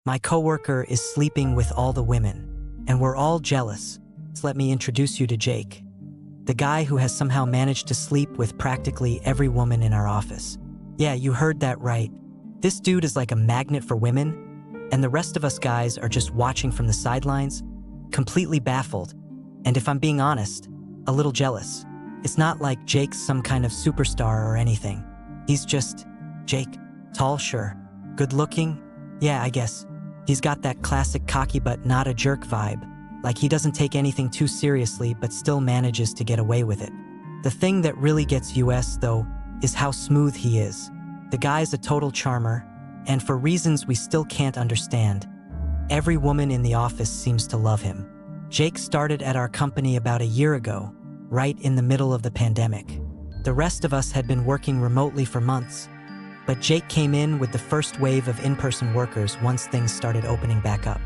My coworker is sleeping with all the women, and we're all jealous. So let me introduce you to Jake, the guy who has somehow managed to sleep with practically every woman in our office. Yeah, you heard that right. This dude is like a magnet for women, and the rest of us guys are just watching from the sidelines, completely baffled, and if I'm being honest, a little jealous. It's not like Jake's some kind of superstar or anything. He's just Jake. Tall, sure. Good looking? Yeah, I guess. He's got that classic cocky but not a jerk vibe. Like he doesn't take anything too seriously but still manages to get away with it. The thing that really gets us, though, is how smooth he is. The guy's a total charmer, and for reasons we still can't understand, every woman in the office seems to love him. Jake started at our company about a year ago, right in the middle of the pandemic. The rest of us had been working remotely for months, but Jake came in with the first wave of in-person workers once things started opening back up.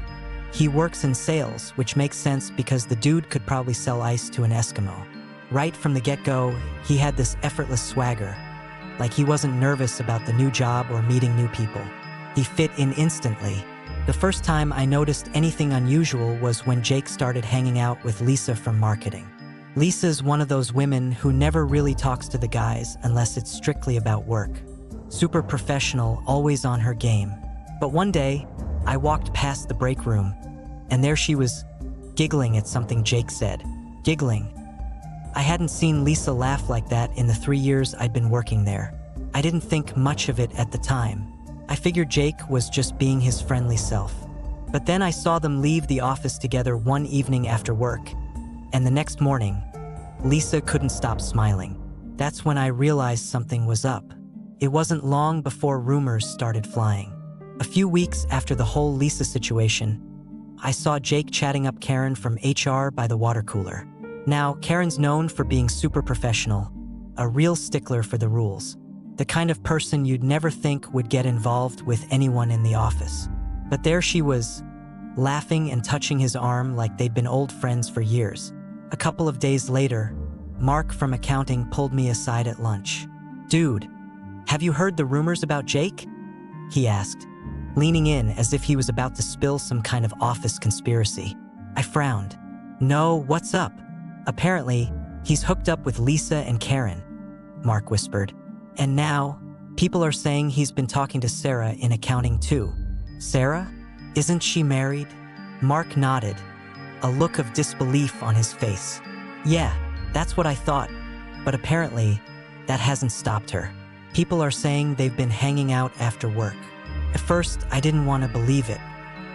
He works in sales, which makes sense because the dude could probably sell ice to an Eskimo. Right from the get-go, he had this effortless swagger, like he wasn't nervous about the new job or meeting new people. He fit in instantly. The first time I noticed anything unusual was when Jake started hanging out with Lisa from marketing. Lisa's one of those women who never really talks to the guys unless it's strictly about work. Super professional, always on her game. But one day, I walked past the break room, and there she was, giggling at something Jake said. Giggling. I hadn't seen Lisa laugh like that in the 3 years I'd been working there. I didn't think much of it at the time. I figured Jake was just being his friendly self. But then I saw them leave the office together one evening after work, and the next morning, Lisa couldn't stop smiling. That's when I realized something was up. It wasn't long before rumors started flying. A few weeks after the whole Lisa situation, I saw Jake chatting up Karen from HR by the water cooler. Now, Karen's known for being super professional, a real stickler for the rules, the kind of person you'd never think would get involved with anyone in the office. But there she was, laughing and touching his arm like they'd been old friends for years. A couple of days later, Mark from accounting pulled me aside at lunch. "Dude, have you heard the rumors about Jake?" he asked, leaning in as if he was about to spill some kind of office conspiracy. I frowned. "No, what's up?" "Apparently, he's hooked up with Lisa and Karen," Mark whispered. "And now, people are saying he's been talking to Sarah in accounting too." "Sarah? Isn't she married?" Mark nodded, a look of disbelief on his face. "Yeah, that's what I thought, but apparently, that hasn't stopped her. People are saying they've been hanging out after work." At first, I didn't want to believe it.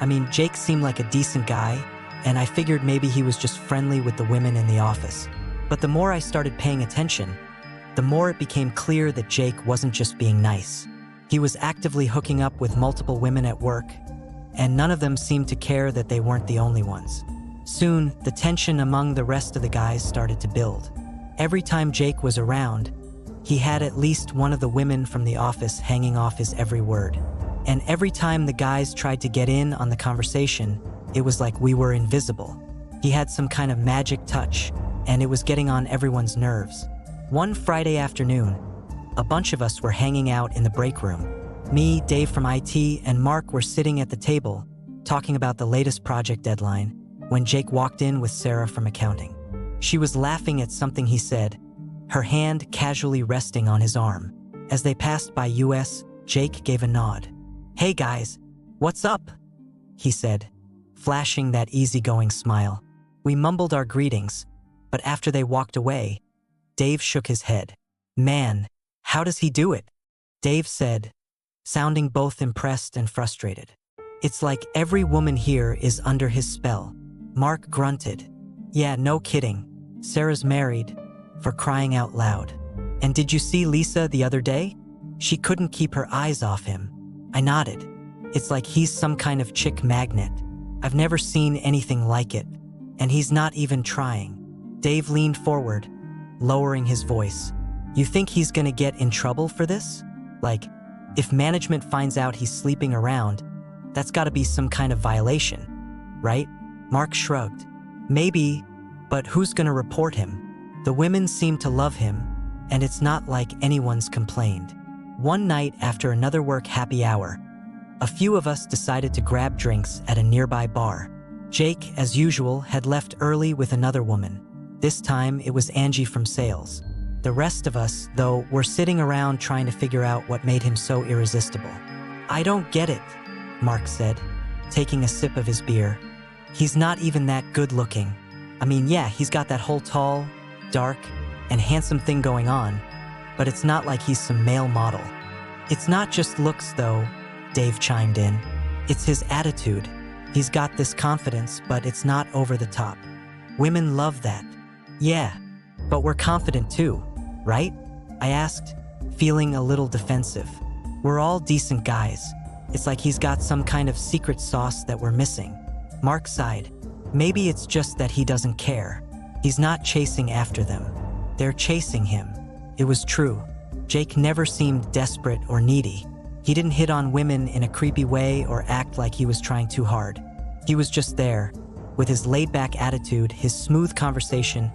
I mean, Jake seemed like a decent guy, and I figured maybe he was just friendly with the women in the office. But the more I started paying attention, the more it became clear that Jake wasn't just being nice. He was actively hooking up with multiple women at work, and none of them seemed to care that they weren't the only ones. Soon, the tension among the rest of the guys started to build. Every time Jake was around, he had at least one of the women from the office hanging off his every word. And every time the guys tried to get in on the conversation, it was like we were invisible. He had some kind of magic touch, and it was getting on everyone's nerves. One Friday afternoon, a bunch of us were hanging out in the break room. Me, Dave from IT, and Mark were sitting at the table, talking about the latest project deadline, when Jake walked in with Sarah from accounting. She was laughing at something he said, her hand casually resting on his arm. As they passed by us, Jake gave a nod. "Hey guys, what's up?" he said, flashing that easygoing smile. We mumbled our greetings, but after they walked away, Dave shook his head. "Man, how does he do it?" Dave said, sounding both impressed and frustrated. "It's like every woman here is under his spell." Mark grunted. "Yeah, no kidding. Sarah's married, for crying out loud. And did you see Lisa the other day? She couldn't keep her eyes off him." I nodded. "It's like he's some kind of chick magnet. I've never seen anything like it, and he's not even trying." Dave leaned forward, lowering his voice. "You think he's gonna get in trouble for this? Like, if management finds out he's sleeping around, that's gotta be some kind of violation, right?" Mark shrugged. "Maybe, but who's gonna report him? The women seem to love him, and it's not like anyone's complained." One night after another work happy hour, A few of us decided to grab drinks at a nearby bar. Jake, as usual, had left early with another woman. This time, it was Angie from sales. The rest of us, though, were sitting around trying to figure out what made him so irresistible. "I don't get it," Mark said, taking a sip of his beer. "He's not even that good looking. I mean, yeah, he's got that whole tall, dark, and handsome thing going on, but it's not like he's some male model." "It's not just looks, though," Dave chimed in. "It's his attitude. He's got this confidence, but it's not over the top. Women love that." "Yeah, but we're confident too, right?" I asked, feeling a little defensive. "We're all decent guys. It's like he's got some kind of secret sauce that we're missing." Mark sighed. "Maybe it's just that he doesn't care. He's not chasing after them. They're chasing him." It was true. Jake never seemed desperate or needy. He didn't hit on women in a creepy way or act like he was trying too hard. He was just there, with his laid-back attitude, his smooth conversation,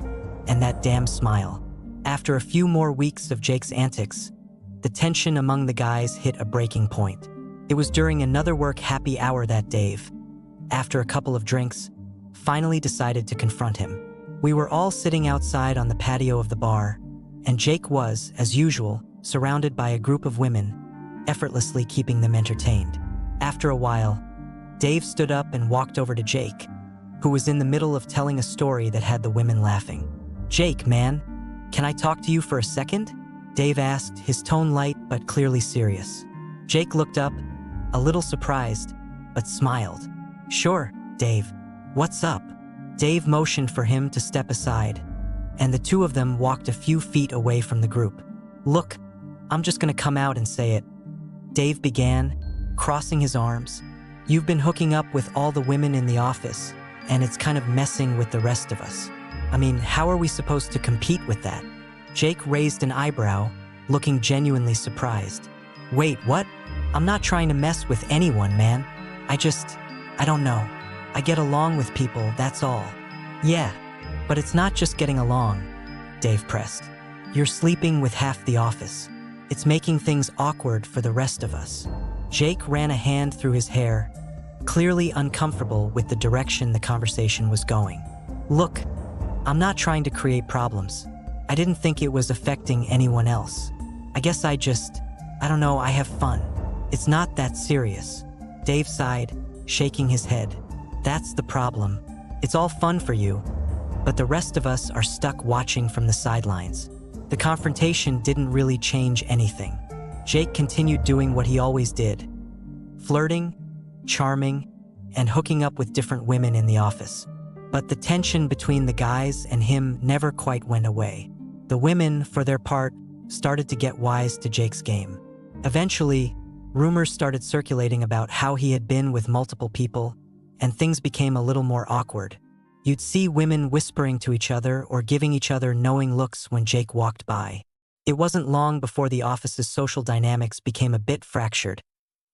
and that damn smile. After a few more weeks of Jake's antics, the tension among the guys hit a breaking point. It was during another work happy hour that Dave, after a couple of drinks, finally decided to confront him. We were all sitting outside on the patio of the bar, and Jake was, as usual, surrounded by a group of women, effortlessly keeping them entertained. After a while, Dave stood up and walked over to Jake, who was in the middle of telling a story that had the women laughing. "Jake, man, can I talk to you for a second?" Dave asked, his tone light but clearly serious. Jake looked up, a little surprised, but smiled. "Sure, Dave. What's up?" Dave motioned for him to step aside, and the two of them walked a few feet away from the group. "Look, I'm just gonna come out and say it," Dave began, crossing his arms. "You've been hooking up with all the women in the office, and it's kind of messing with the rest of us. I mean, how are we supposed to compete with that?" Jake raised an eyebrow, looking genuinely surprised. "Wait, what? I'm not trying to mess with anyone, man. I don't know. I get along with people, that's all." "Yeah, but it's not just getting along," Dave pressed. "You're sleeping with half the office. It's making things awkward for the rest of us." Jake ran a hand through his hair, clearly uncomfortable with the direction the conversation was going. "Look, I'm not trying to create problems. I didn't think it was affecting anyone else. I guess I don't know, I have fun. It's not that serious." Dave sighed, shaking his head. "That's the problem. It's all fun for you, but the rest of us are stuck watching from the sidelines." The confrontation didn't really change anything. Jake continued doing what he always did, flirting, charming, and hooking up with different women in the office. But the tension between the guys and him never quite went away. The women, for their part, started to get wise to Jake's game. Eventually, rumors started circulating about how he had been with multiple people, and things became a little more awkward. You'd see women whispering to each other or giving each other knowing looks when Jake walked by. It wasn't long before the office's social dynamics became a bit fractured,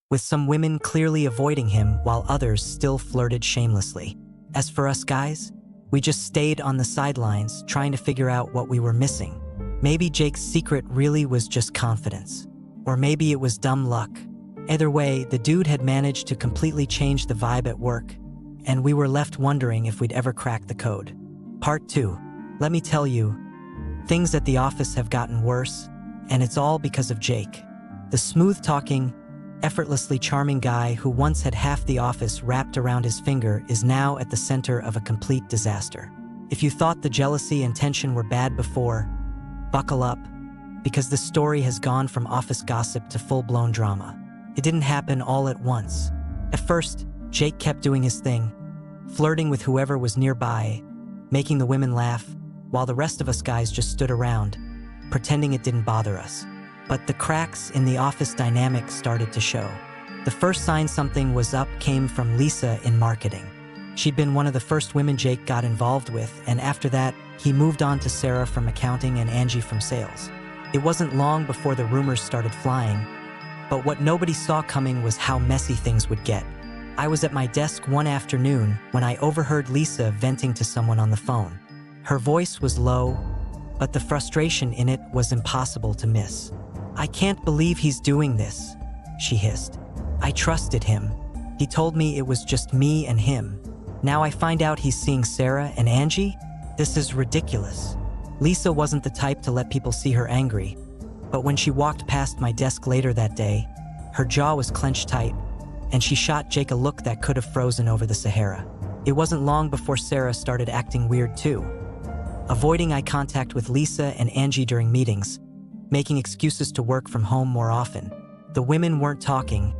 with some women clearly avoiding him while others still flirted shamelessly. As for us guys, we just stayed on the sidelines trying to figure out what we were missing. Maybe Jake's secret really was just confidence, or maybe it was dumb luck. Either way, the dude had managed to completely change the vibe at work, and we were left wondering if we'd ever crack the code. Part 2. Let me tell you, things at the office have gotten worse, and it's all because of Jake. The smooth-talking, effortlessly charming guy who once had half the office wrapped around his finger is now at the center of a complete disaster. If you thought the jealousy and tension were bad before, buckle up, because this story has gone from office gossip to full-blown drama. It didn't happen all at once. At first, Jake kept doing his thing, flirting with whoever was nearby, making the women laugh, while the rest of us guys just stood around, pretending it didn't bother us. But the cracks in the office dynamic started to show. The first sign something was up came from Lisa in marketing. She'd been one of the first women Jake got involved with, and after that, he moved on to Sarah from accounting and Angie from sales. It wasn't long before the rumors started flying, but what nobody saw coming was how messy things would get. I was at my desk one afternoon when I overheard Lisa venting to someone on the phone. Her voice was low, but the frustration in it was impossible to miss. "I can't believe he's doing this," she hissed. I trusted him. He told me it was just me and him. Now I find out he's seeing Sarah and Angie? This is ridiculous. Lisa wasn't the type to let people see her angry, but when she walked past my desk later that day, her jaw was clenched tight, and she shot Jake a look that could have frozen over the Sahara. It wasn't long before Sarah started acting weird too, avoiding eye contact with Lisa and Angie during meetings, making excuses to work from home more often. The women weren't talking,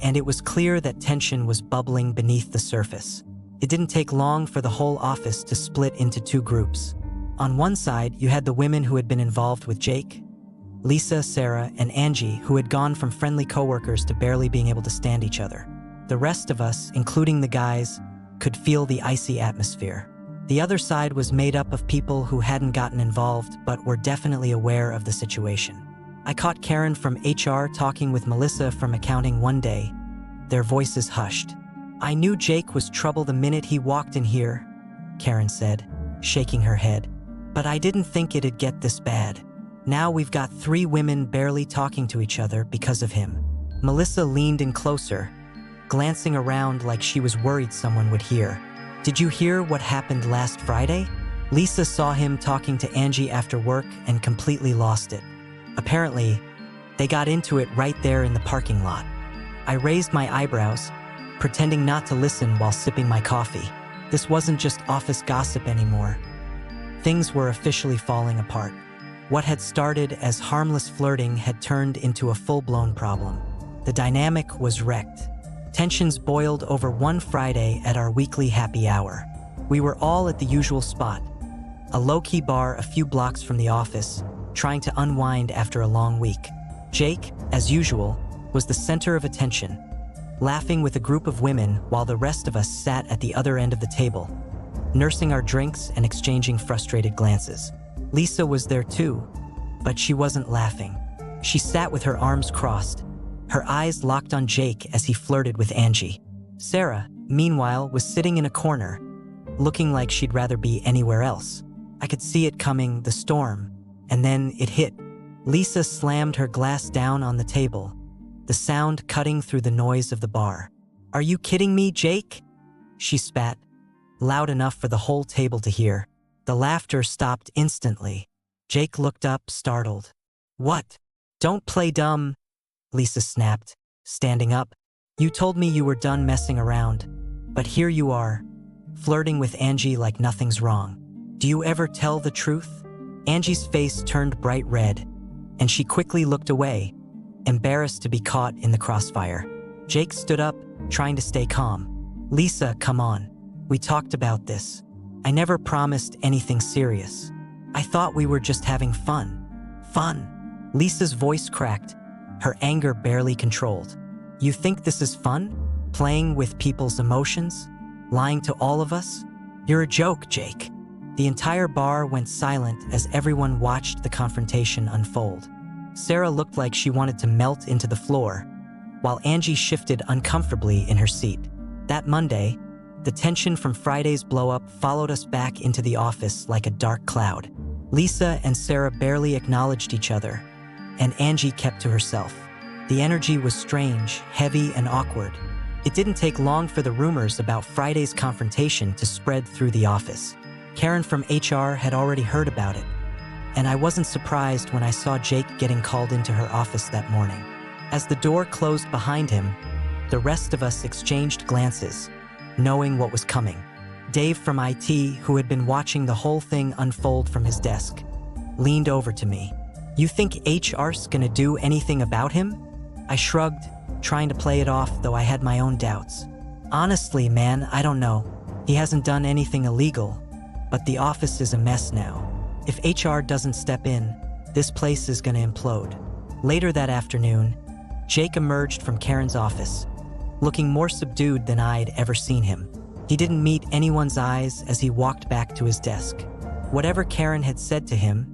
and it was clear that tension was bubbling beneath the surface. It didn't take long for the whole office to split into two groups. On one side, you had the women who had been involved with Jake, Lisa, Sarah, and Angie, who had gone from friendly coworkers to barely being able to stand each other. The rest of us, including the guys, could feel the icy atmosphere. The other side was made up of people who hadn't gotten involved but were definitely aware of the situation. I caught Karen from HR talking with Melissa from accounting one day, their voices hushed. "I knew Jake was trouble the minute he walked in here," Karen said, shaking her head. "But I didn't think it'd get this bad. Now we've got 3 women barely talking to each other because of him." Melissa leaned in closer, glancing around like she was worried someone would hear. "Did you hear what happened last Friday?" Lisa saw him talking to Angie after work and completely lost it. Apparently, they got into it right there in the parking lot. I raised my eyebrows, pretending not to listen while sipping my coffee. This wasn't just office gossip anymore. Things were officially falling apart. What had started as harmless flirting had turned into a full-blown problem. The dynamic was wrecked. Tensions boiled over one Friday at our weekly happy hour. We were all at the usual spot, a low-key bar a few blocks from the office, trying to unwind after a long week. Jake, as usual, was the center of attention, laughing with a group of women while the rest of us sat at the other end of the table, nursing our drinks and exchanging frustrated glances. Lisa was there too, but she wasn't laughing. She sat with her arms crossed, her eyes locked on Jake as he flirted with Angie. Sarah, meanwhile, was sitting in a corner, looking like she'd rather be anywhere else. I could see it coming, the storm, and then it hit. Lisa slammed her glass down on the table, the sound cutting through the noise of the bar. "Are you kidding me, Jake?" she spat, loud enough for the whole table to hear. The laughter stopped instantly. Jake looked up, startled. "What? Don't play dumb," Lisa snapped, standing up. "You told me you were done messing around, but here you are, flirting with Angie like nothing's wrong. Do you ever tell the truth?" Angie's face turned bright red, and she quickly looked away, embarrassed to be caught in the crossfire. Jake stood up, trying to stay calm. "Lisa, come on. We talked about this. I never promised anything serious. I thought we were just having fun." "Fun?" Lisa's voice cracked, her anger barely controlled. "You think this is fun? Playing with people's emotions? Lying to all of us? You're a joke, Jake." The entire bar went silent as everyone watched the confrontation unfold. Sarah looked like she wanted to melt into the floor, while Angie shifted uncomfortably in her seat. That Monday, the tension from Friday's blow-up followed us back into the office like a dark cloud. Lisa and Sarah barely acknowledged each other, and Angie kept to herself. The energy was strange, heavy, and awkward. It didn't take long for the rumors about Friday's confrontation to spread through the office. Karen from HR had already heard about it, and I wasn't surprised when I saw Jake getting called into her office that morning. As the door closed behind him, the rest of us exchanged glances, knowing what was coming. Dave from IT, who had been watching the whole thing unfold from his desk, leaned over to me. "You think HR's gonna do anything about him?" I shrugged, trying to play it off, though I had my own doubts. "Honestly, man, I don't know. He hasn't done anything illegal, but the office is a mess now. If HR doesn't step in, this place is gonna implode." Later that afternoon, Jake emerged from Karen's office, looking more subdued than I'd ever seen him. He didn't meet anyone's eyes as he walked back to his desk. Whatever Karen had said to him,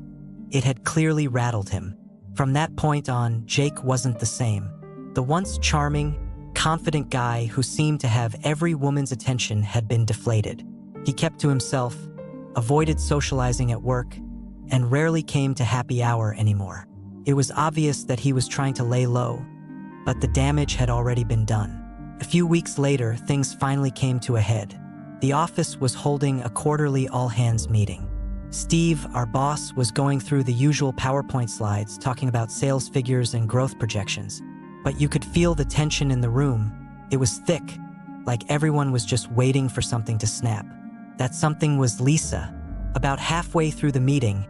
it had clearly rattled him. From that point on, Jake wasn't the same. The once charming, confident guy who seemed to have every woman's attention had been deflated. He kept to himself, avoided socializing at work, and rarely came to happy hour anymore. It was obvious that he was trying to lay low, but the damage had already been done. A few weeks later, things finally came to a head. The office was holding a quarterly all-hands meeting. Steve, our boss, was going through the usual PowerPoint slides talking about sales figures and growth projections. But you could feel the tension in the room. It was thick, like everyone was just waiting for something to snap. That something was Lisa. About halfway through the meeting,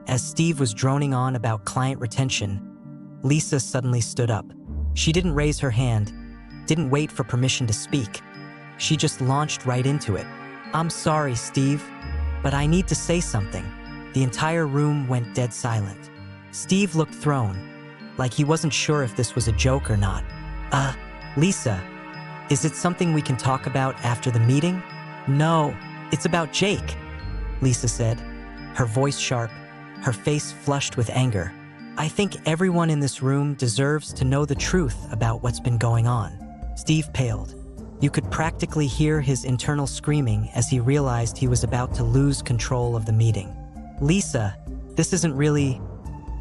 as Steve was droning on about client retention, Lisa suddenly stood up. She didn't raise her hand, didn't wait for permission to speak. She just launched right into it. "I'm sorry, Steve, but I need to say something." The entire room went dead silent. Steve looked thrown, like he wasn't sure if this was a joke or not. Lisa, is it something we can talk about after the meeting?" "No, it's about Jake," Lisa said, her voice sharp, her face flushed with anger. "I think everyone in this room deserves to know the truth about what's been going on." Steve paled. You could practically hear his internal screaming as he realized he was about to lose control of the meeting. "Lisa, this isn't really—"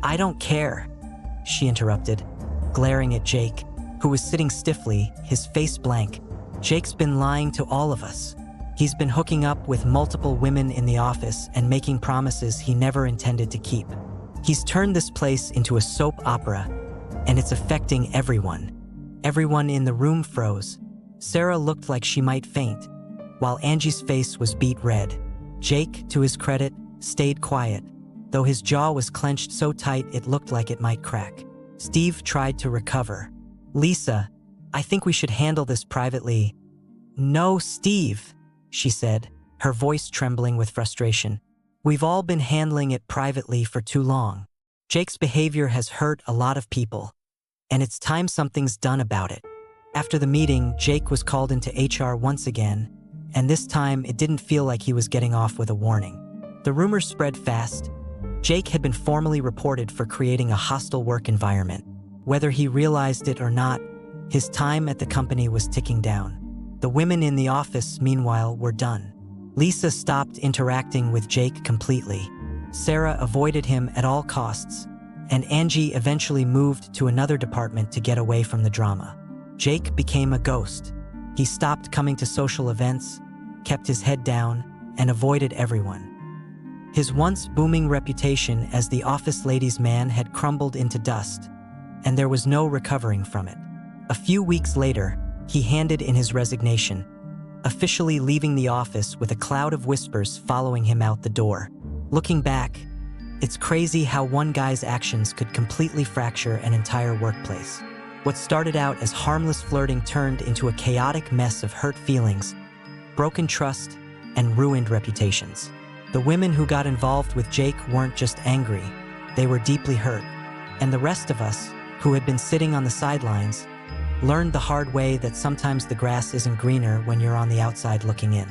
"I don't care," she interrupted, glaring at Jake, who was sitting stiffly, his face blank. "Jake's been lying to all of us. He's been hooking up with multiple women in the office and making promises he never intended to keep. He's turned this place into a soap opera, and it's affecting everyone." Everyone in the room froze. Sarah looked like she might faint, while Angie's face was beet red. Jake, to his credit, stayed quiet, though his jaw was clenched so tight it looked like it might crack. Steve tried to recover. "Lisa, I think we should handle this privately." "No, Steve," she said, her voice trembling with frustration. "We've all been handling it privately for too long. Jake's behavior has hurt a lot of people, and it's time something's done about it." After the meeting, Jake was called into HR once again, and this time it didn't feel like he was getting off with a warning. The rumors spread fast. Jake had been formally reported for creating a hostile work environment. Whether he realized it or not, his time at the company was ticking down. The women in the office, meanwhile, were done. Lisa stopped interacting with Jake completely. Sarah avoided him at all costs, and Angie eventually moved to another department to get away from the drama. Jake became a ghost. He stopped coming to social events, kept his head down, and avoided everyone. His once booming reputation as the office ladies' man had crumbled into dust, and there was no recovering from it. A few weeks later, he handed in his resignation, officially leaving the office with a cloud of whispers following him out the door. Looking back, it's crazy how one guy's actions could completely fracture an entire workplace. What started out as harmless flirting turned into a chaotic mess of hurt feelings, broken trust, and ruined reputations. The women who got involved with Jake weren't just angry, they were deeply hurt. And the rest of us, who had been sitting on the sidelines, learned the hard way that sometimes the grass isn't greener when you're on the outside looking in.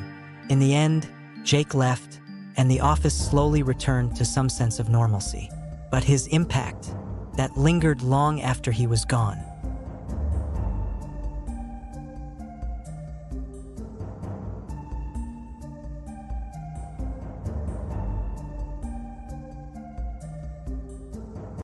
In the end, Jake left, and the office slowly returned to some sense of normalcy. But his impact, that lingered long after he was gone,